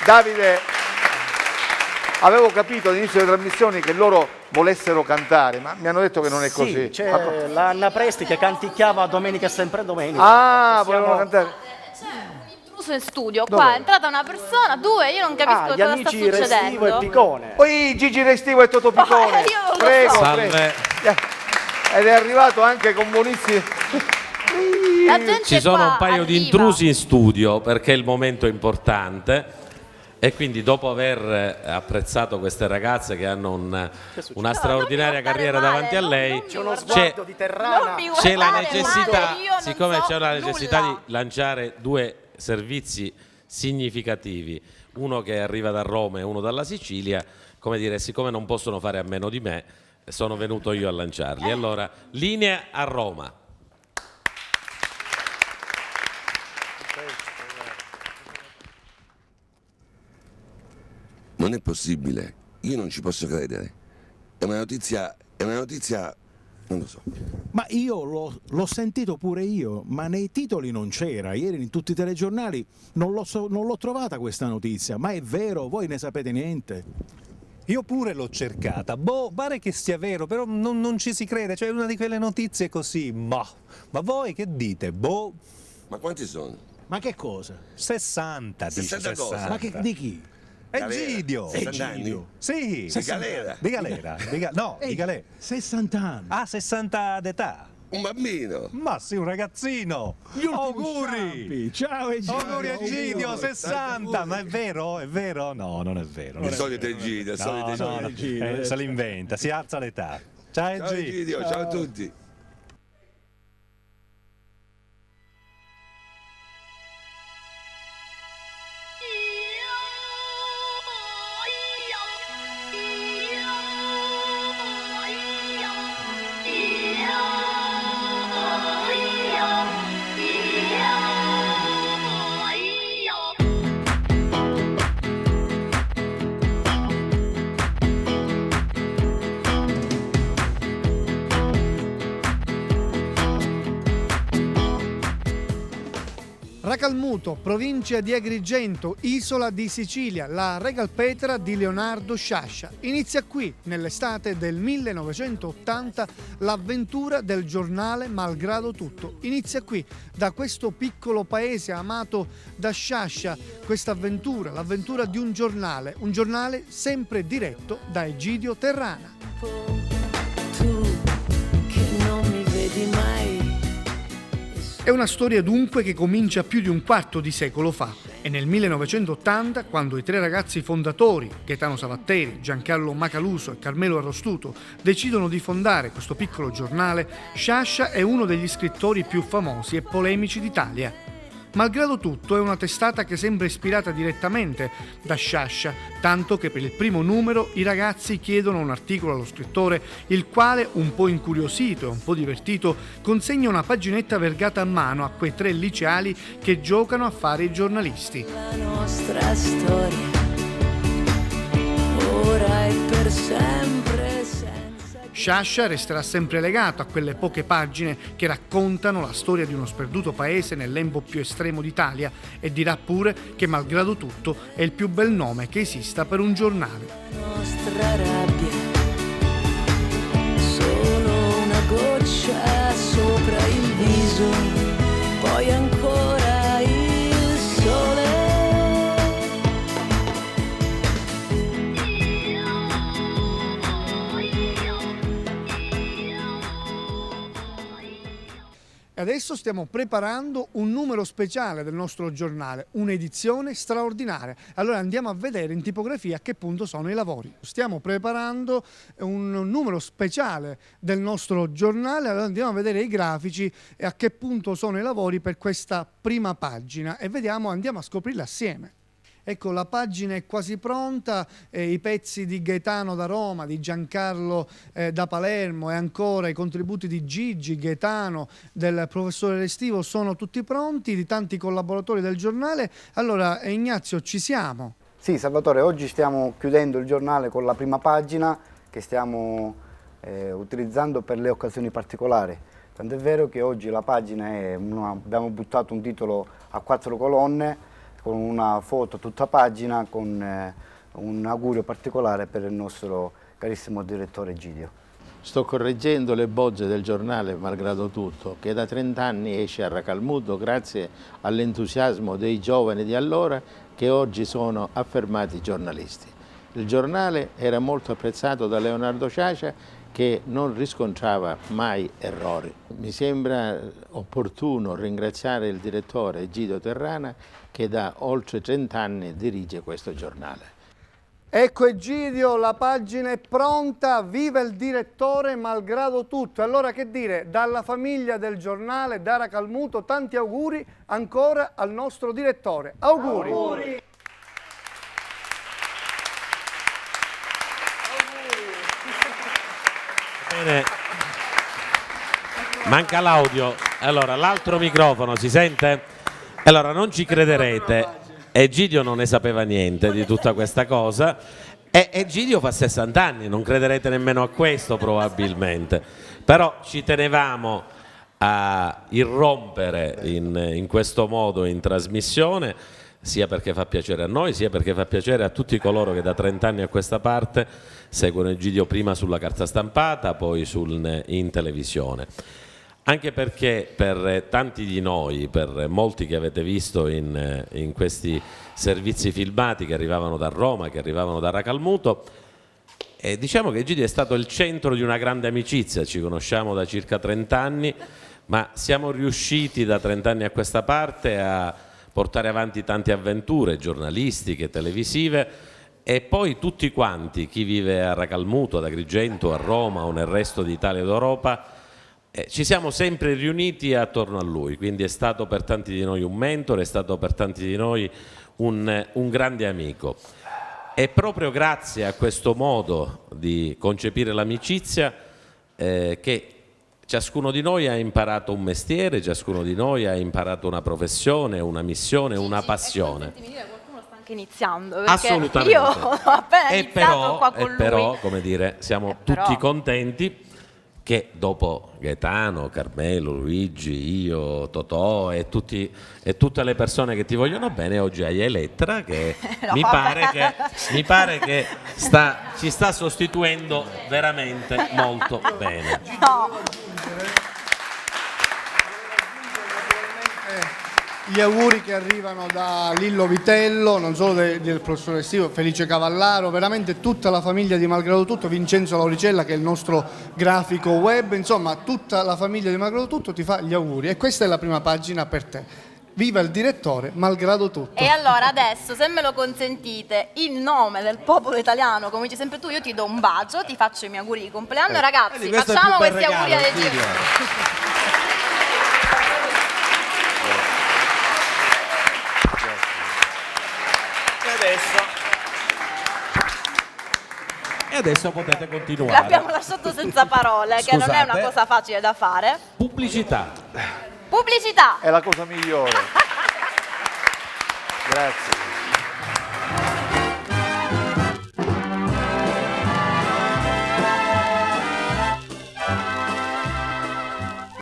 Davide, avevo capito all'inizio delle trasmissioni che loro volessero cantare, ma mi hanno detto che non è così. Sì, c'è l'Anna Presti che canticchiava domenica e sempre domenica. Ah, volevano cantare. Intruso in studio, qua è entrata una persona, due, io non capisco Gli cosa sta amici Restivo e succedendo. Piccone. Poi Gigi Restivo e Toto Piccone. Io non lo Prego, so. prego. Ed è arrivato anche con buonissimi... La gente Ci sono qua un paio di arriva. intrusi in studio perché il momento è importante e quindi dopo aver apprezzato queste ragazze che hanno una straordinaria carriera davanti a lei, C'è uno c'è sguardo di Terrana. c'è la guardare necessità, male, io non siccome so c'è la necessità nulla. di lanciare due servizi significativi, uno che arriva da Roma e uno dalla Sicilia, come dire, siccome non possono fare a meno di me, sono venuto io a lanciarli. Allora, linea a Roma. Non è possibile, io non ci posso credere. È una notizia, non lo so. Ma io l'ho sentito pure io, ma nei titoli non c'era. Ieri in tutti i telegiornali non l'ho trovata questa notizia. Ma è vero, voi ne sapete niente? Io pure l'ho cercata, pare che sia vero, però non ci si crede, cioè è una di quelle notizie così, ma voi che dite? Ma quanti sono? Ma che cosa? 60, dice 60 cosa? 60. Ma di chi? Egidio! 60 anni? Sì! Di galera? Di galera, no, di galera. 60 anni. Ah, 60 d'età. Un bambino! Ma sì, un ragazzino! Gli ultimi Auguri! sciampi. Ciao Egidio! Auguri Egidio, 60! Ma è vero? È vero? No, non è vero. Il solito Egidio, il solito No, Egidio. se l'inventa, si alza l'età. Ciao Ciao Egidio, ciao a tutti. Racalmuto, provincia di Agrigento, isola di Sicilia, la Regalpetra di Leonardo Sciascia. Inizia qui, nell'estate del 1980, l'avventura del giornale Malgrado Tutto. Inizia qui, da questo piccolo paese amato da Sciascia, questa avventura, l'avventura di un giornale sempre diretto da Egidio Terrana. Tu che non mi vedi mai. È una storia dunque che comincia più di un quarto di secolo fa e nel 1980, quando i tre ragazzi fondatori, Gaetano Savatteri, Giancarlo Macaluso e Carmelo Arrostuto, decidono di fondare questo piccolo giornale, Sciascia è uno degli scrittori più famosi e polemici d'Italia. Malgrado Tutto è una testata che sembra ispirata direttamente da Sciascia, tanto che per il primo numero i ragazzi chiedono un articolo allo scrittore, il quale, un po' incuriosito e un po' divertito, consegna una paginetta vergata a mano a quei tre liceali che giocano a fare i giornalisti. La nostra storia ora è per sempre. Sciascia resterà sempre legato a quelle poche pagine che raccontano la storia di uno sperduto paese nel lembo più estremo d'Italia e dirà pure che Malgrado Tutto è il più bel nome che esista per un giornale. La nostra rabbia, solo una goccia sopra il viso, poi ancora il sole. Adesso stiamo preparando un numero speciale del nostro giornale, un'edizione straordinaria. Allora andiamo a vedere in tipografia a che punto sono i lavori. Stiamo preparando un numero speciale del nostro giornale, allora andiamo a vedere i grafici e a che punto sono i lavori per questa prima pagina e andiamo a scoprirla assieme. Ecco, la pagina è quasi pronta, i pezzi di Gaetano da Roma, di Giancarlo da Palermo e ancora i contributi di Gigi, Gaetano, del professore Restivo sono tutti pronti, di tanti collaboratori del giornale. Allora, Ignazio, ci siamo? Sì, Salvatore, oggi stiamo chiudendo il giornale con la prima pagina che stiamo utilizzando per le occasioni particolari. Tant'è vero che oggi la pagina abbiamo buttato un titolo a 4 colonne, con una foto tutta pagina con un augurio particolare per il nostro carissimo direttore Egidio. Sto correggendo le bozze del giornale Malgrado Tutto, che da 30 anni esce a Racalmuto grazie all'entusiasmo dei giovani di allora che oggi sono affermati giornalisti. Il giornale era molto apprezzato da Leonardo Ciacia, che non riscontrava mai errori. Mi sembra opportuno ringraziare il direttore Egidio Terrana, che da oltre 30 anni dirige questo giornale. Ecco Egidio, la pagina è pronta, viva il direttore malgrado tutto. Allora che dire, dalla famiglia del giornale, da Racalmuto, tanti auguri ancora al nostro direttore. Auguri! Auguri. Bene. Manca l'audio. Allora, l'altro microfono si sente? Allora, non ci crederete. Egidio non ne sapeva niente di tutta questa cosa e Egidio fa 60 anni, non crederete nemmeno a questo probabilmente, però ci tenevamo a irrompere in questo modo in trasmissione, sia perché fa piacere a noi, sia perché fa piacere a tutti coloro che da 30 anni a questa parte seguono Egidio prima sulla carta stampata, poi in televisione. Anche perché per tanti di noi, per molti che avete visto in questi servizi filmati che arrivavano da Roma, che arrivavano da Racalmuto, diciamo che Egidio è stato il centro di una grande amicizia, ci conosciamo da circa 30 anni, ma siamo riusciti da 30 anni a questa parte a portare avanti tante avventure giornalistiche, televisive, e poi tutti quanti, chi vive a Racalmuto, ad Agrigento, a Roma o nel resto d'Italia e d'Europa, ci siamo sempre riuniti attorno a lui, quindi è stato per tanti di noi un mentore, è stato per tanti di noi un grande amico. E proprio grazie a questo modo di concepire l'amicizia che ciascuno di noi ha imparato un mestiere, ciascuno di noi ha imparato una professione, una missione, una passione. Qualcuno sta anche iniziando, perché assolutamente. Io ho appena iniziato qua con lui. Però, come dire, siamo tutti contenti che dopo Gaetano, Carmelo, Luigi, io, Totò e tutte le persone che ti vogliono bene, oggi hai Elettra che No, mi pare che ci sta sostituendo veramente molto bene. No. Gli auguri che arrivano da Lillo Vitello, non solo del professor Estivo, Felice Cavallaro, veramente tutta la famiglia di Malgrado Tutto, Vincenzo Lauricella che è il nostro grafico web, insomma tutta la famiglia di Malgrado Tutto ti fa gli auguri e questa è la prima pagina per te. Viva il direttore Malgrado Tutto. E allora adesso, se me lo consentite, in nome del popolo italiano, come dici sempre tu, io ti do un bacio, ti faccio i miei auguri di compleanno, ragazzi, facciamo questi auguri ad Egidio. E adesso potete continuare. L'abbiamo lasciato senza parole, che non è una cosa facile da fare. Pubblicità. Pubblicità! È la cosa migliore. Grazie.